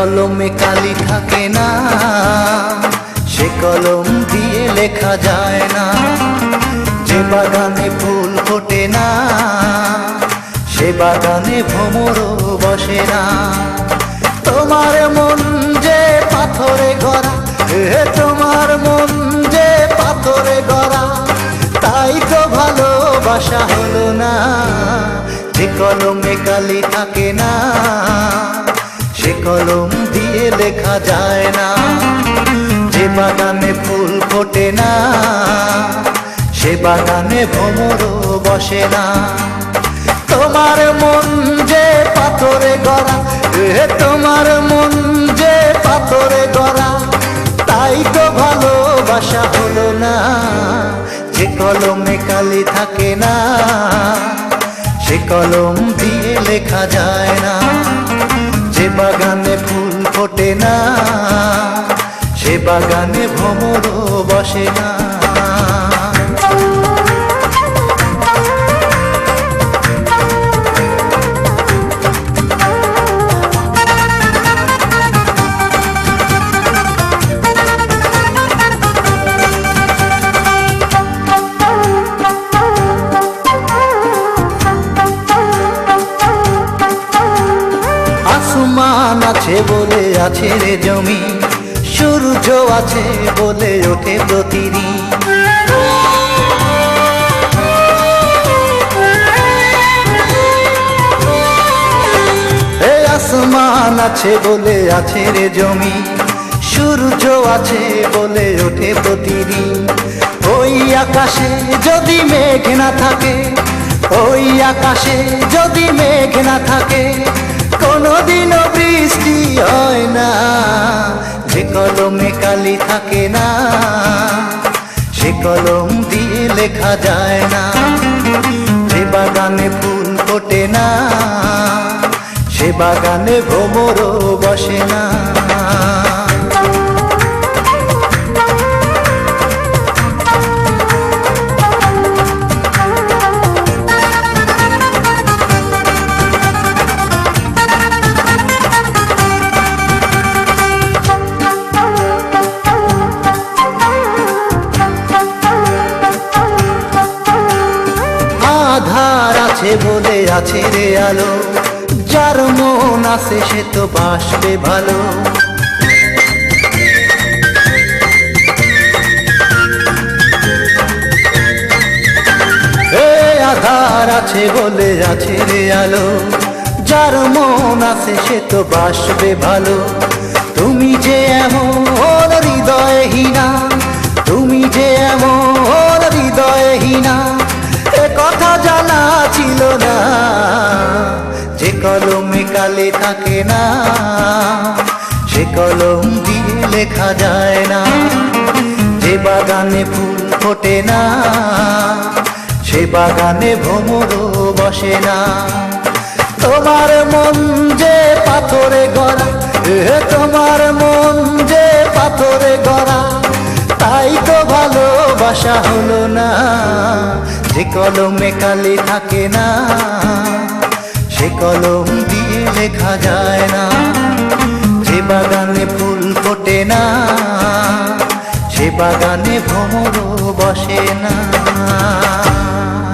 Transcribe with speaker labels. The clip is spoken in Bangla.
Speaker 1: কলমে কালি থাকে না, সে কলম দিয়ে লেখা যায় না। যে বাগানে ফুল ফোটে না, সে বাগানে ভ্রমরও বসে না। তোমার মন যে পাথরে গড়া, তোমার মন যে পাথরে গড়া, তাই তো ভালোবাসা হলো না। যে কলমে কালি থাকে না, সে কলম দিয়ে লেখা যায় না। যে বাগানে ফুল ফোটে না, সে বাগানে ভ্রমরও বসে না। তোমার মন যে পাথরে গড়া, তোমার মন যে পাথরে গড়া, তাই তো ভালোবাসা হলো না। যে কলমে কালি থাকে না, সে কলম দিয়ে লেখা যায় না। যে বাগানে ফুল ফোটে না, সে বাগানে ভ্রমরও বসে না। আসমান আছে বলে আছে রে জমি, সূর্য আছে বলে ওঠে প্রতিদিন। এই আসমান আছে বলে আছে রে জমি, সূর্য আছে বলে ওঠে প্রতিদিন। ওই আকাশে যদি মেঘ না থাকে, ওই আকাশে যদি মেঘ না থাকে, কোনদিনও বৃষ্টি হয় না। যে কলমে কালি থাকে না, সে কলম দিয়ে লেখা যায় না। যে বাগানে ফুল ফোটে না, সে বাগানে ভ্রমরও বসে না। আধার আছে বলে আছে রে আলো, যার মন আছে সে তো বাসবে ভালো। আধার আছে বলে আছে রে আলো, যার মন আছে সে তো বাসবে ভালো। তুমি যে এমন হৃদয়হীনা, তুমি যে এমন হৃদয়হীনা, এ কথা জানা ছিল না। যে কলমে কালি থাকে না, সে কলম দিয়ে লেখা যায় না। যে বাগানে ফুল ফোটে না, সে বাগানে ভ্রমরও বসে না। তোমার মন যে পাথরে গড়া, তোমার মন যে পাথরে গড়া, তাই তো ভালোবাসা হলো না। যে কলমে কালি থাকে না, সে কলম দিয়ে লেখা যায় না। যে বাগানে ফুল ফোটে না, সে বাগানে ভ্রমরও বসে না।